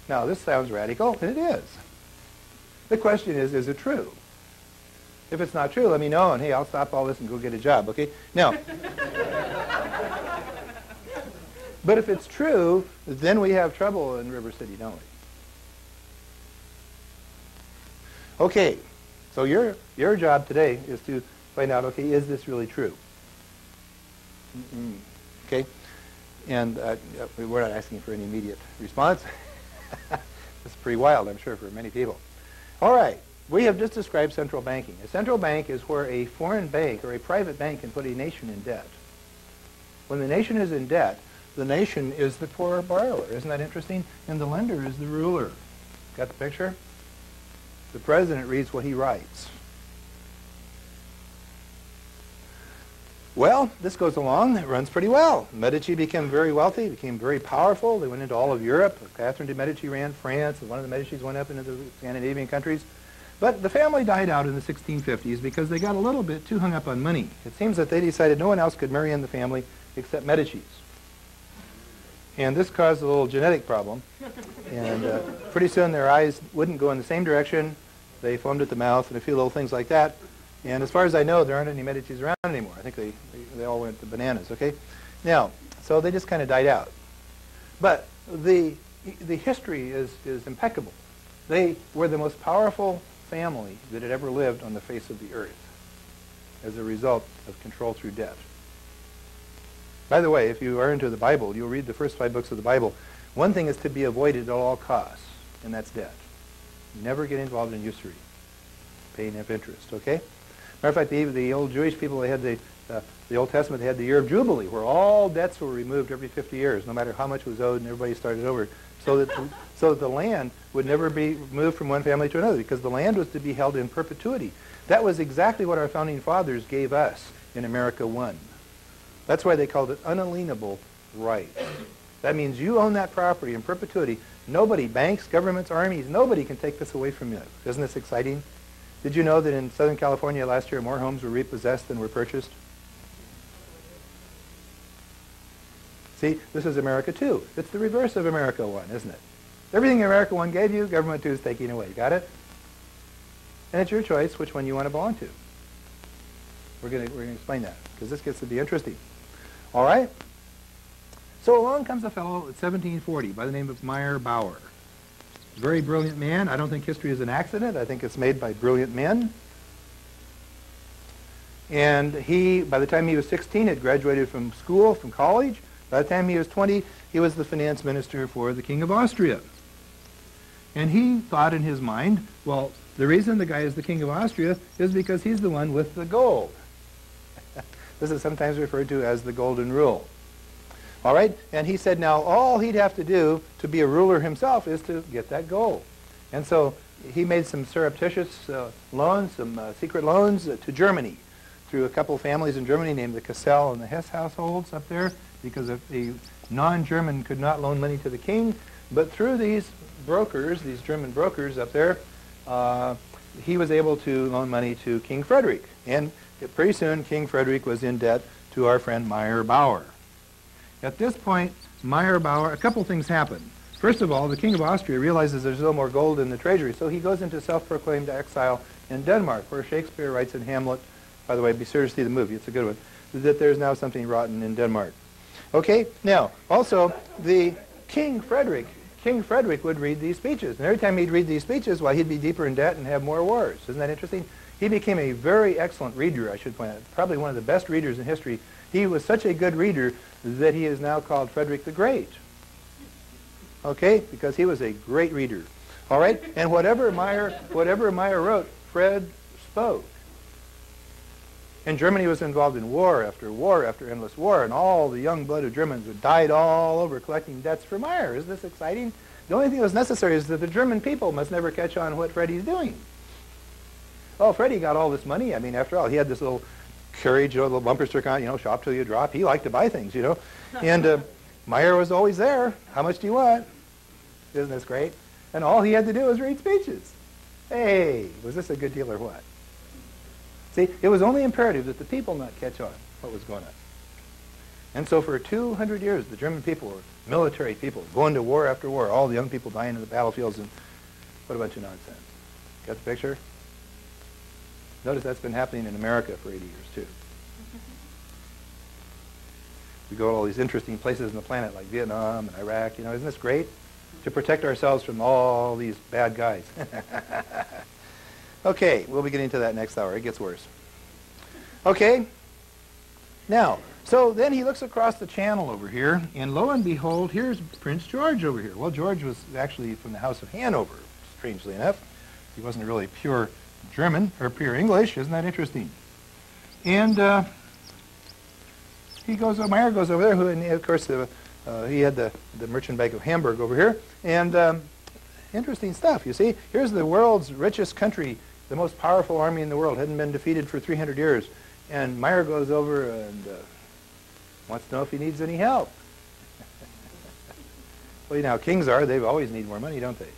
Now, this sounds radical, and it is. The question is it true? If it's not true, let me know, and hey, I'll stop all this and go get a job, okay? Now, but if it's true, then we have trouble in River City, don't we? Okay, so your job today is to find out, okay, is this really true? Okay, and we're not asking for any immediate response. It's pretty wild, I'm sure, for many people. All right, we have just described central banking. A central bank is where a foreign bank or a private bank can put a nation in debt. When the nation is in debt, the nation is the poor borrower. Isn't that interesting? And the lender is the ruler. Got the picture? The president reads what he writes. Well, this goes along. It runs pretty well. Medici became very wealthy, became very powerful. They went into all of Europe. Catherine de' Medici ran France, and one of the Medicis went up into the Scandinavian countries. But the family died out in the 1650s because they got a little bit too hung up on money. It seems that they decided no one else could marry in the family except Medicis. And this caused a little genetic problem. And pretty soon their eyes wouldn't go in the same direction. They foamed at the mouth and a few little things like that. And as far as I know, there aren't any Medicis around anymore. I think they all went to bananas, okay? Now, so they just kind of died out. But the history is impeccable. They were the most powerful family that had ever lived on the face of the earth as a result of control through debt. By the way, if you are into the Bible, you'll read the first 5 books of the Bible. One thing is to be avoided at all costs, and that's debt. Never get involved in usury, paying enough interest, okay? Matter of fact, the old Jewish people, they had the Old Testament, they had the year of Jubilee, where all debts were removed every 50 years, no matter how much was owed, and everybody started over, so that the land would never be moved from one family to another, because the land was to be held in perpetuity. That was exactly what our founding fathers gave us in America One. That's why they called it unalienable right. That means you own that property in perpetuity. Nobody, banks, governments, armies, nobody can take this away from you. Isn't this exciting? Did you know that in Southern California last year more homes were repossessed than were purchased? See, this is America Two. It's the reverse of America One, isn't it? Everything America One gave you, Government Two is taking away. Got it? And it's your choice which one you want to belong to. We're going to explain that, because this gets to be interesting. All right? So along comes a fellow at 1740 by the name of Meyer Bauer. Very brilliant man. I don't think history is an accident. I think it's made by brilliant men. And he, by the time he was 16, had graduated from school, from college. By the time he was 20, he was the finance minister for the King of Austria. And he thought in his mind, well, the reason the guy is the King of Austria is because he's the one with the gold. This is sometimes referred to as the Golden Rule. All right? And he said now all he'd have to do to be a ruler himself is to get that gold. And so he made some surreptitious loans, some secret loans to Germany through a couple of families in Germany named the Cassel and the Hess households up there, because if a non-German could not loan money to the king. But through these brokers, these German brokers up there, he was able to loan money to King Frederick. And pretty soon, King Frederick was in debt to our friend Meyer Bauer. At this point, Meyer Bauer, a couple things happen. First of all, the King of Austria realizes there's no more gold in the treasury, so he goes into self-proclaimed exile in Denmark, where Shakespeare writes in Hamlet, by the way, be sure to see the movie, it's a good one, that there's now something rotten in Denmark. Okay, now, also, the King Frederick would read these speeches, and every time he'd read these speeches, well, he'd be deeper in debt and have more wars. Isn't that interesting? He became a very excellent reader, I should point out, probably one of the best readers in history. He was such a good reader that he is now called Frederick the Great. Okay, because he was a great reader. All right, and whatever Meyer wrote, Fred spoke. And Germany was involved in war after endless war, and all the young blood of Germans had died all over collecting debts for Meyer. Isn't this exciting? The only thing that was necessary is that the German people must never catch on what Freddie's doing. Oh, Freddie got all this money. I mean, after all, he had this little carriage, little bumper sticker on, shop till you drop. He liked to buy things, And Meyer was always there. How much do you want? Isn't this great? And all he had to do was read speeches. Hey, was this a good deal or what? See, it was only imperative that the people not catch on what was going on. And so for 200 years, the German people were military people, going to war after war, all the young people dying in the battlefields, and what a bunch of nonsense. Got the picture? Notice that's been happening in America for 80 years, too. We go to all these interesting places on the planet like Vietnam and Iraq. You know, isn't this great? To protect ourselves from all these bad guys. Okay, we'll be getting to that next hour. It gets worse. Okay. Now, so then he looks across the channel over here, and lo and behold, here's Prince George over here. Well, George was actually from the House of Hanover, strangely enough. He wasn't really pure German or pure English. Isn't that interesting? And Meyer goes over there, and of course he had the Merchant Bank of Hamburg over here, and interesting stuff. You see, here's the world's richest country, the most powerful army in the world, hadn't been defeated for 300 years, and Meyer goes over and wants to know if he needs any help. Well, you know how kings are. They always need more money, don't they? And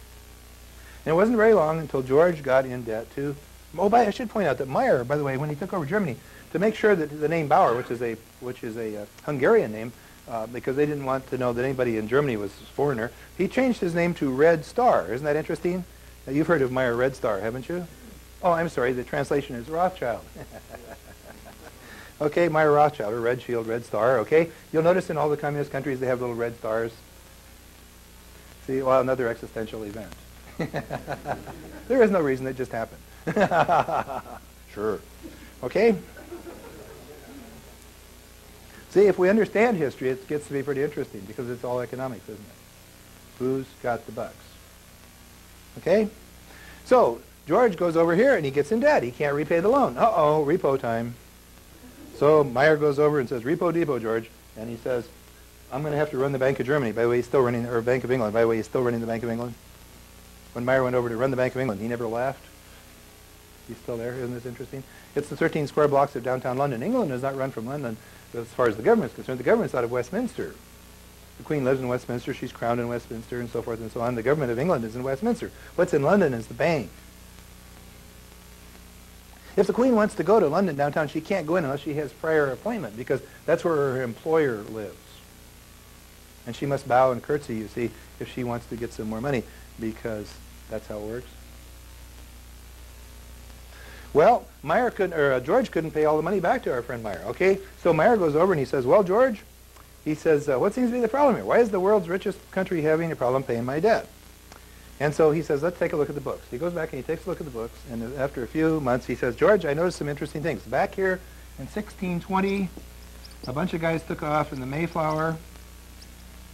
it wasn't very long until George got in debt to... Oh, I should point out that Meyer, by the way, when he took over Germany, to make sure that the name Bauer, which is a Hungarian name, because they didn't want to know that anybody in Germany was a foreigner, he changed his name to Red Star. Isn't that interesting? Now, you've heard of Meyer Red Star, haven't you? Oh, I'm sorry. The translation is Rothschild. Okay, Meyer Rothschild, or Red Shield, Red Star, okay? You'll notice in all the communist countries they have little red stars. See, well, another existential event. There is no reason, it just happened. Sure. Okay? See, if we understand history, it gets to be pretty interesting because it's all economics, isn't it? Who's got the bucks? Okay? So, George goes over here and he gets in debt. He can't repay the loan. Uh-oh, repo time. So Meyer goes over and says, repo depot, George. And he says, I'm going to have to run the Bank of Germany. By the way, he's still running, or Bank of England. By the way, he's still running the Bank of England. When Meyer went over to run the Bank of England, he never laughed. He's still there. Isn't this interesting? It's the 13 square blocks of downtown London. England does not run from London as far as the government is concerned. The government's out of Westminster. The Queen lives in Westminster. She's crowned in Westminster and so forth and so on. The government of England is in Westminster. What's in London is the bank. If the Queen wants to go to London downtown, she can't go in unless she has prior appointment because that's where her employer lives. And she must bow and curtsy, you see, if she wants to get some more money because that's how it works. Well, George couldn't pay all the money back to our friend Meyer, okay? So Meyer goes over and he says, well, George, he says, what seems to be the problem here? Why is the world's richest country having a problem paying my debt? And so he says, let's take a look at the books. He goes back and he takes a look at the books, and after a few months he says, George, I noticed some interesting things. Back here in 1620, a bunch of guys took off in the Mayflower,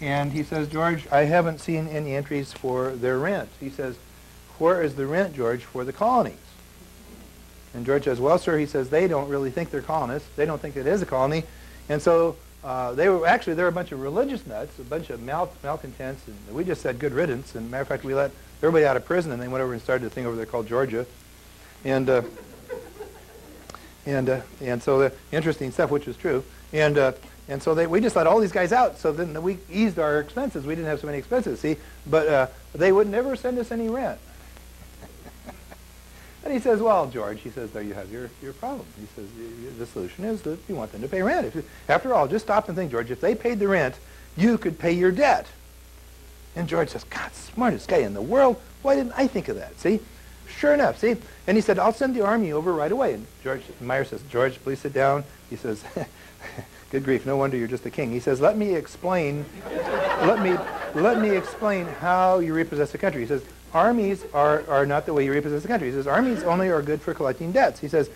and he says, George, I haven't seen any entries for their rent. He says, where is the rent, George, for the colonies? And George says, well, sir, he says, they don't really think they're colonists. They don't think it is a colony. And so they were a bunch of religious nuts, a bunch of malcontents, and we just said good riddance. And matter of fact, we let everybody out of prison, and they went over and started a thing over there called Georgia. And so the interesting stuff, which is true. And so we just let all these guys out. So then we eased our expenses. We didn't have so many expenses, see. But they would never send us any rent. And he says, well, George, he says, there you have your problem. He says, the solution is that you want them to pay rent. After all, just stop and think, George, if they paid the rent, you could pay your debt. And George says, God, smartest guy in the world. Why didn't I think of that? See? Sure enough, see? And he said, I'll send the army over right away. And Meyer says, George, please sit down. He says, good grief, no wonder you're just a king. He says, let me explain how you repossess a country. He says, armies are not the way you repossess a country. He says, armies only are good for collecting debts. He says,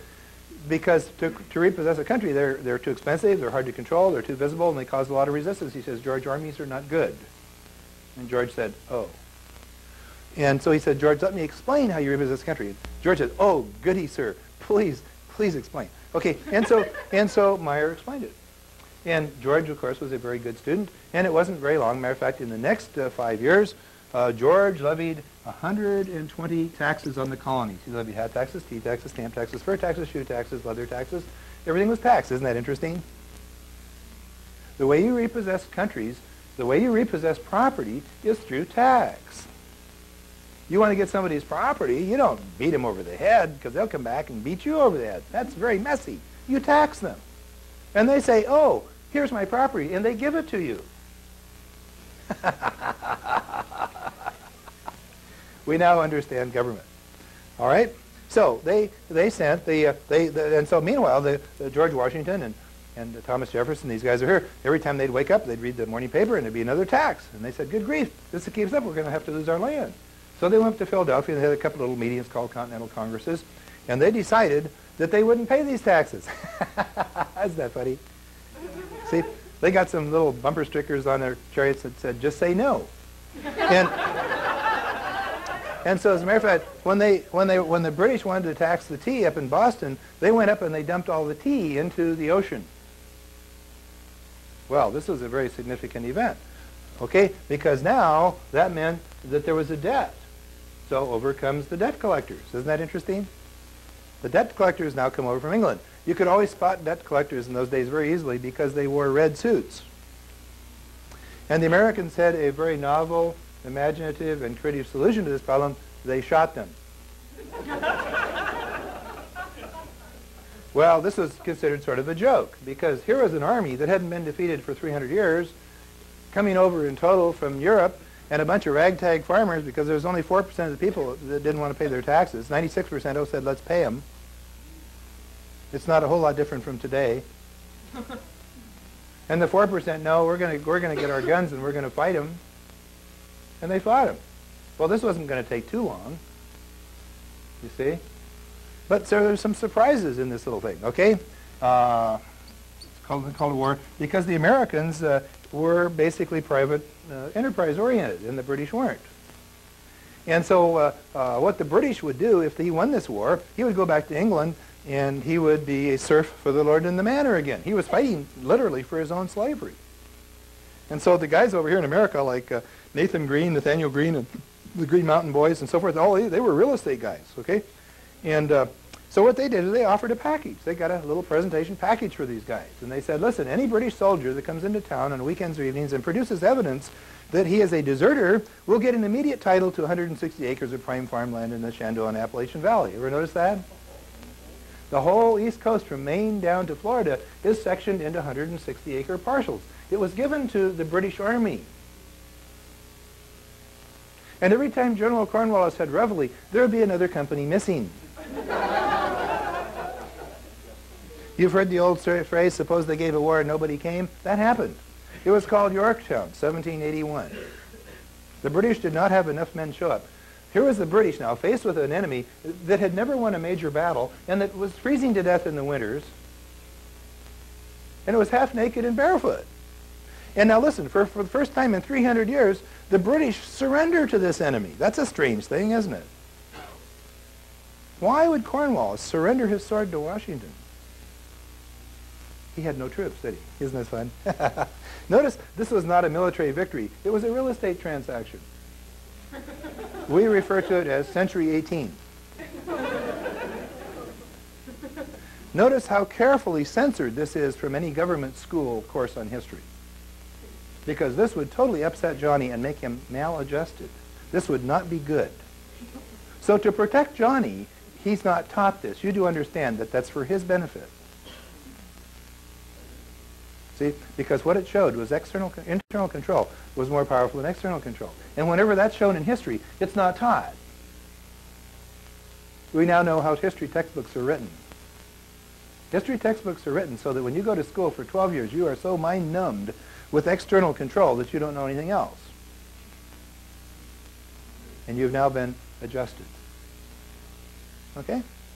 because to repossess a country, they're too expensive, they're hard to control, they're too visible, and they cause a lot of resistance. He says, George, armies are not good. And George said, oh. And so he said, George, let me explain how you repossess a country. George said, oh, goody, sir. Please explain. Okay, and so Meyer explained it. And George, of course, was a very good student, and it wasn't very long. Matter of fact, in the next 5 years, George levied 120 taxes on the colonies. He levied hat taxes, tea taxes, stamp taxes, fur taxes, shoe taxes, leather taxes. Everything was taxed. Isn't that interesting? The way you repossess countries, the way you repossess property is through tax. You want to get somebody's property, you don't beat them over the head because they'll come back and beat you over the head. That's very messy. You tax them. And they say, oh, Here's my property, and they give it to you. We now understand government. All right? So they sent and so meanwhile the George Washington and Thomas Jefferson, these guys are here. Every time they'd wake up, they'd read the morning paper, and there'd be another tax. And they said, good grief, this keeps up, we're going to have to lose our land. So they went up to Philadelphia, and they had a couple little meetings called Continental Congresses, and they decided that they wouldn't pay these taxes. Isn't that funny? See, they got some little bumper stickers on their chariots that said, just say no. And so as a matter of fact, when the British wanted to tax the tea up in Boston, they went up and they dumped all the tea into the ocean. Well, this was a very significant event, okay? Because now that meant that there was a debt. So over comes the debt collectors. Isn't that interesting? The debt collectors now come over from England. You could always spot debt collectors in those days very easily because they wore red suits. And the Americans had a very novel, imaginative, and creative solution to this problem. They shot them. Well, this was considered sort of a joke, because here was an army that hadn't been defeated for 300 years, coming over in total from Europe, and a bunch of ragtag farmers, because there was only 4% of the people that didn't want to pay their taxes. 96% said, let's pay them. It's not a whole lot different from today. And the 4%, no, we're going to get our guns and we're going to fight them. And they fought him. Well, this wasn't going to take too long, you see. But so there's some surprises in this little thing, okay? It's called the Cold War, because the Americans were basically private enterprise-oriented, and the British weren't. And so what the British would do, if he won this war, he would go back to England, and he would be a serf for the lord and the manor again. He was fighting, literally, for his own slavery. And so the guys over here in America, like Nathan Green, Nathaniel Green, and the Green Mountain Boys, and so forth, they were real estate guys, okay? And so what they did is they offered a package. They got a little presentation package for these guys. And they said, listen, any British soldier that comes into town on weekends or evenings and produces evidence that he is a deserter will get an immediate title to 160 acres of prime farmland in the Shenandoah and Appalachian Valley. Ever notice that? The whole East Coast from Maine down to Florida is sectioned into 160-acre parcels. It was given to the British Army. And every time General Cornwallis had reveille, there would be another company missing. You've heard the old phrase, suppose they gave a war and nobody came? That happened. It was called Yorktown, 1781. The British did not have enough men show up. Here was the British now, faced with an enemy that had never won a major battle and that was freezing to death in the winters. And it was half naked and barefoot. And now listen, for the first time in 300 years, the British surrender to this enemy. That's a strange thing, isn't it? Why would Cornwallis surrender his sword to Washington? He had no troops, did he? Isn't this fun? Notice, this was not a military victory. It was a real estate transaction. We refer to it as Century 18. Notice how carefully censored this is from any government school course on history. Because this would totally upset Johnny and make him maladjusted. This would not be good. So to protect Johnny, he's not taught this. You do understand that that's for his benefit. See, because what it showed was internal control was more powerful than external control. And whenever that's shown in history, it's not taught. We now know how history textbooks are written. History textbooks are written so that when you go to school for 12 years, you are so mind-numbed with external control that you don't know anything else. And you've now been adjusted. Okay?